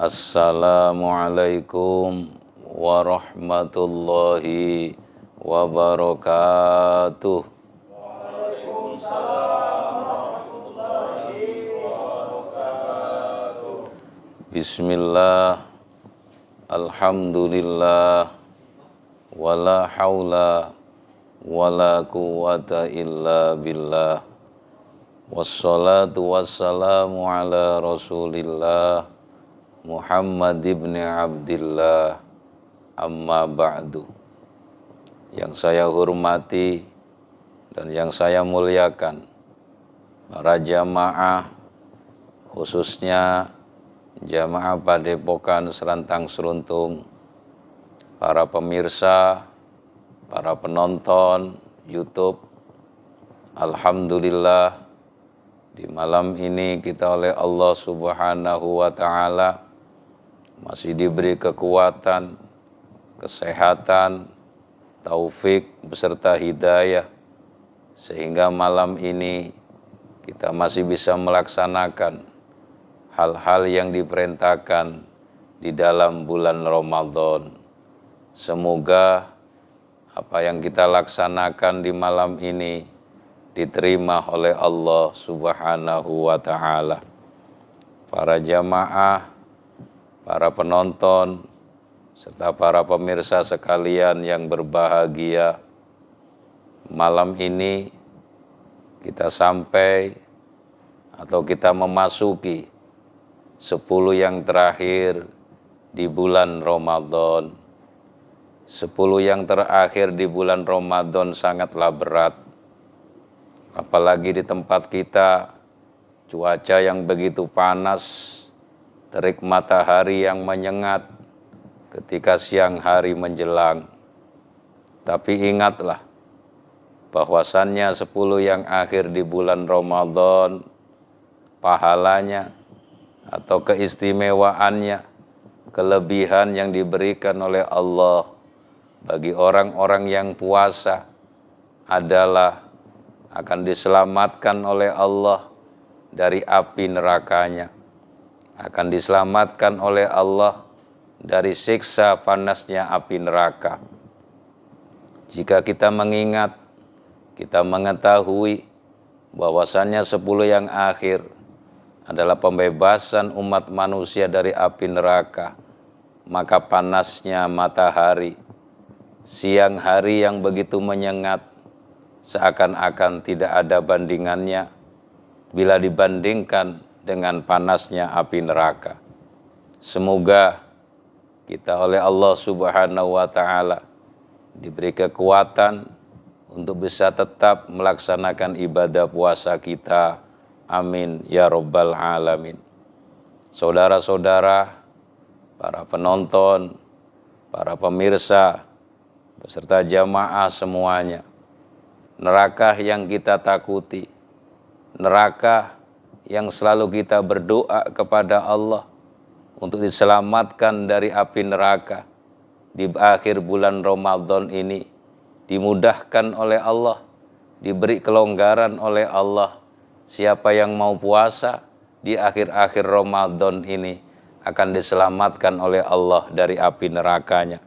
Assalamualaikum warahmatullahi wabarakatuh. Bismillah, alhamdulillah, wala haula wala quwata illa billah. Wassalatu wassalamu ala rasulillah Muhammad ibn Abdillah, amma ba'du. Yang saya hormati dan yang saya muliakan, para jamaah, khususnya jamaah Padepokan Serantang Seruntung, para pemirsa, para penonton YouTube. Alhamdulillah, di malam ini kita oleh Allah Subhanahu wa ta'ala masih diberi kekuatan, kesehatan, taufik beserta hidayah, sehingga malam ini kita masih bisa melaksanakan hal-hal yang diperintahkan di dalam bulan Ramadan. Semoga apa yang kita laksanakan di malam ini diterima oleh Allah Subhanahu wa ta'ala. Para jamaah, para penonton, serta para pemirsa sekalian yang berbahagia, malam ini kita sampai atau kita memasuki 10 yang terakhir di bulan Ramadan. 10 yang terakhir di bulan Ramadan sangatlah berat. Apalagi di tempat kita, cuaca yang begitu panas, terik matahari yang menyengat ketika siang hari menjelang. Tapi ingatlah, bahwasannya 10 yang akhir di bulan Ramadan, pahalanya atau keistimewaannya, kelebihan yang diberikan oleh Allah bagi orang-orang yang puasa adalah akan diselamatkan oleh Allah dari api nerakanya, akan diselamatkan oleh Allah dari siksa panasnya api neraka. Jika kita mengingat, kita mengetahui bahwasannya 10 yang akhir adalah pembebasan umat manusia dari api neraka, maka panasnya matahari, siang hari yang begitu menyengat, seakan-akan tidak ada bandingannya bila dibandingkan dengan panasnya api neraka. Semoga kita oleh Allah Subhanahu wa ta'ala diberi kekuatan untuk bisa tetap melaksanakan ibadah puasa kita. Amin ya rabbal alamin. Saudara-saudara, para penonton, para pemirsa, beserta jamaah semuanya, neraka yang kita takuti, neraka yang selalu kita berdoa kepada Allah untuk diselamatkan dari api neraka di akhir bulan Ramadan ini, dimudahkan oleh Allah, diberi kelonggaran oleh Allah. Siapa yang mau puasa di akhir-akhir Ramadan ini akan diselamatkan oleh Allah dari api nerakanya.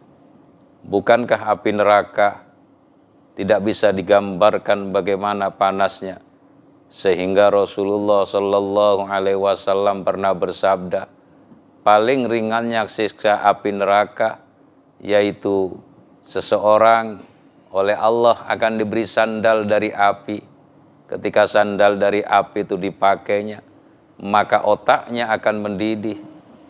Bukankah api neraka tidak bisa digambarkan bagaimana panasnya, sehingga Rasulullah Shallallahu Alaihi Wasallam pernah bersabda, paling ringannya siksa api neraka yaitu seseorang oleh Allah akan diberi sandal dari api. Ketika sandal dari api itu dipakainya, maka otaknya akan mendidih,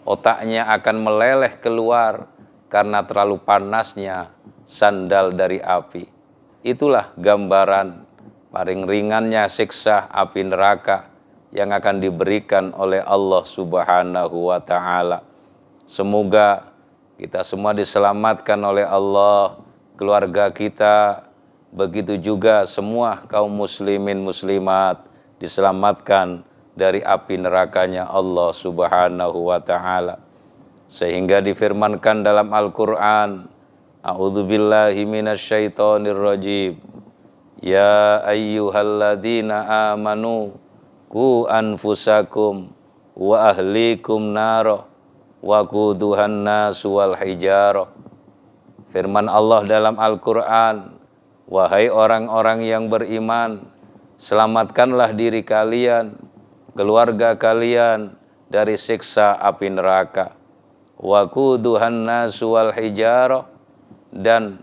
otaknya akan meleleh keluar karena terlalu panasnya sandal dari api. Itulah gambaran paling ringannya siksa api neraka yang akan diberikan oleh Allah Subhanahu wa ta'ala. Semoga kita semua diselamatkan oleh Allah, keluarga kita, begitu juga semua kaum muslimin muslimat diselamatkan dari api nerakanya Allah Subhanahu wa ta'ala. Sehingga difirmankan dalam Al-Quran, a'udzubillahi minasyaitonir rajim. Ya ayyuhalladzina amanu qu anfusakum wa ahlikum naro waquduhan nasu wal hijarah. Firman Allah dalam Al-Quran, wahai orang-orang yang beriman, selamatkanlah diri kalian, keluarga kalian dari siksa api neraka. Waquduhan nasu wal hijarah, dan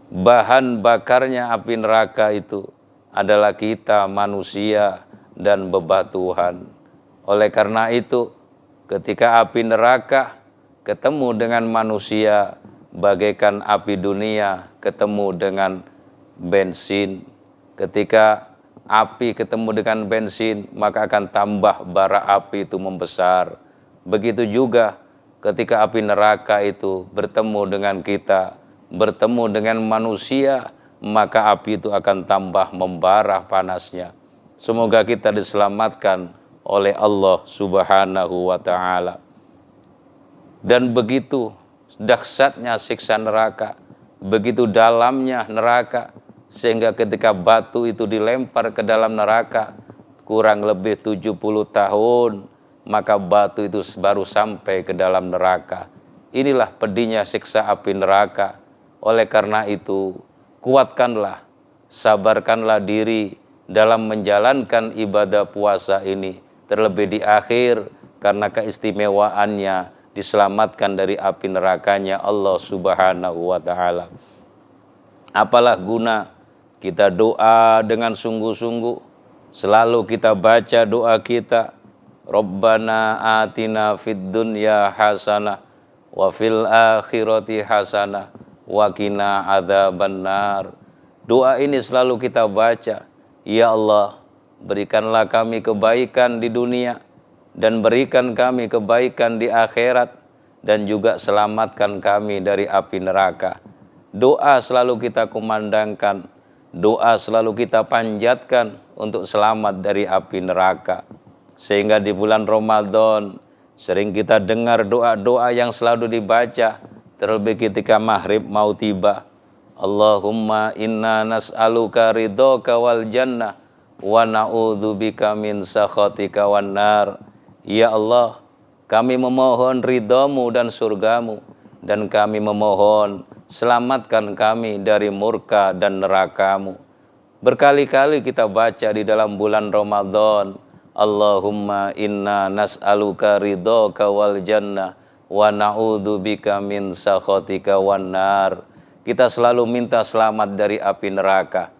bahan bakarnya api neraka itu adalah kita manusia dan bebatuan. Oleh karena itu, ketika api neraka ketemu dengan manusia, bagaikan api dunia ketemu dengan bensin. Ketika api ketemu dengan bensin, maka akan tambah bara api itu membesar. Begitu juga ketika api neraka itu bertemu dengan kita, bertemu dengan manusia, maka api itu akan tambah membara panasnya. Semoga kita diselamatkan oleh Allah Subhanahu wa ta'ala. Dan begitu dahsyatnya siksa neraka, begitu dalamnya neraka, sehingga ketika batu itu dilempar ke dalam neraka kurang lebih 70 tahun, maka batu itu baru sampai ke dalam neraka. Inilah pedihnya siksa api neraka. Oleh karena itu, kuatkanlah, sabarkanlah diri dalam menjalankan ibadah puasa ini, terlebih di akhir, karena keistimewaannya diselamatkan dari api nerakanya Allah Subhanahu wa ta'ala. Apalah guna kita doa dengan sungguh-sungguh, selalu kita baca doa kita, Rabbana atina fid dunya hasanah wa fil akhirati hasanah wa qina adzabannar. Doa ini selalu kita baca, ya Allah, berikanlah kami kebaikan di dunia dan berikan kami kebaikan di akhirat, dan juga selamatkan kami dari api neraka. Doa selalu kita kumandangkan, doa selalu kita panjatkan untuk selamat dari api neraka. Sehingga di bulan Ramadan sering kita dengar doa-doa yang selalu dibaca, terlebih ketika maghrib mau tiba. Allahumma inna nas'aluka ridhoka wal jannah wa na'udzubika min sakhatika wan nar. Ya Allah, kami memohon ridhamu dan surgamu, dan kami memohon selamatkan kami dari murka dan nerakamu. Berkali-kali kita baca di dalam bulan Ramadan, Allahumma inna nas'aluka ridhoka wal jannah wa na'udzubika min sakhatika wan nar. Kita selalu minta selamat dari api neraka.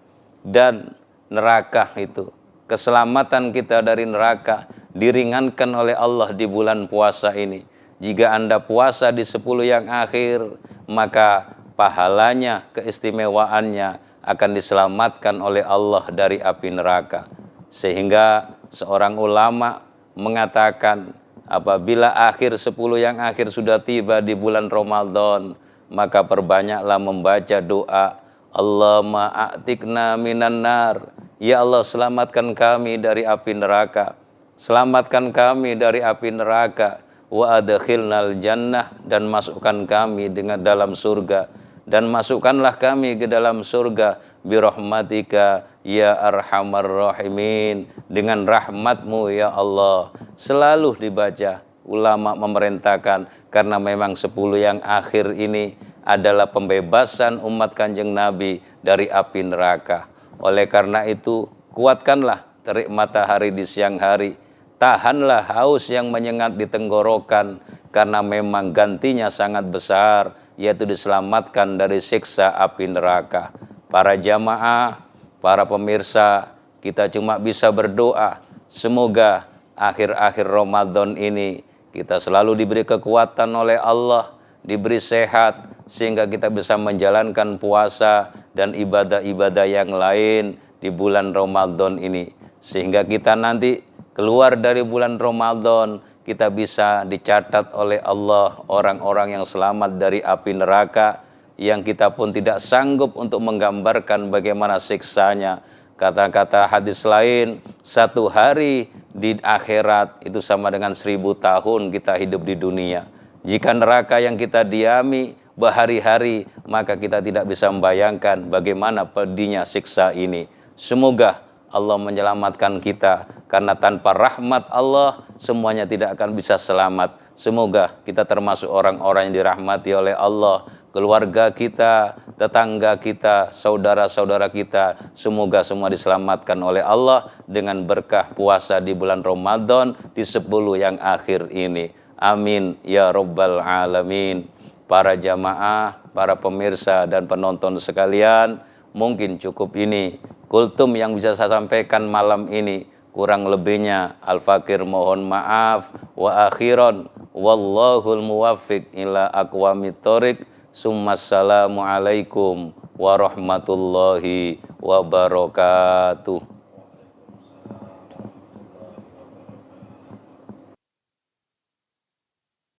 Dan neraka itu, keselamatan kita dari neraka diringankan oleh Allah di bulan puasa ini. Jika Anda puasa di 10 yang akhir, maka pahalanya, keistimewaannya akan diselamatkan oleh Allah dari api neraka. Sehingga seorang ulama mengatakan, apabila akhir 10 yang akhir sudah tiba di bulan Ramadan, maka perbanyaklah membaca doa, Allahumma a'tikna minan nar. Ya Allah, selamatkan kami dari api neraka. Selamatkan kami dari api neraka. Wa adkhilnal jannah, dan masukkan kami dengan dalam surga. Dan masukkanlah kami ke dalam surga birahmatika ya arhamar rahimin, dengan rahmatmu ya Allah. Selalu dibaca, ulama memerintahkan, karena memang 10 yang akhir ini adalah pembebasan umat Kanjeng Nabi dari api neraka. Oleh karena itu, kuatkanlah terik matahari di siang hari, tahanlah haus yang menyengat di tenggorokan, karena memang gantinya sangat besar, yaitu diselamatkan dari siksa api neraka. Para jamaah, para pemirsa, kita cuma bisa berdoa, semoga akhir-akhir Ramadan ini kita selalu diberi kekuatan oleh Allah, diberi sehat, sehingga kita bisa menjalankan puasa dan ibadah-ibadah yang lain di bulan Ramadan ini. Sehingga kita nanti keluar dari bulan Ramadan, kita bisa dicatat oleh Allah orang-orang yang selamat dari api neraka, yang kita pun tidak sanggup untuk menggambarkan bagaimana siksanya. Kata-kata hadis lain, 1 hari di akhirat itu sama dengan 1000 tahun kita hidup di dunia. Jika neraka yang kita diami berhari-hari, maka kita tidak bisa membayangkan bagaimana pedihnya siksa ini. Semoga Allah menyelamatkan kita, karena tanpa rahmat Allah semuanya tidak akan bisa selamat. Semoga kita termasuk orang-orang yang dirahmati oleh Allah, keluarga kita, tetangga kita, saudara-saudara kita, semoga semua diselamatkan oleh Allah dengan berkah puasa di bulan Ramadan di 10 yang akhir ini. Amin ya rabbal alamin. Para jamaah, para pemirsa dan penonton sekalian, mungkin cukup ini kultum yang bisa saya sampaikan malam ini. Kurang lebihnya Al-Fakir mohon maaf. Wa akhiran wallahul muwaffiq ila aqwamit thoriq. Summassalamu alaikum warahmatullahi wabarakatuh.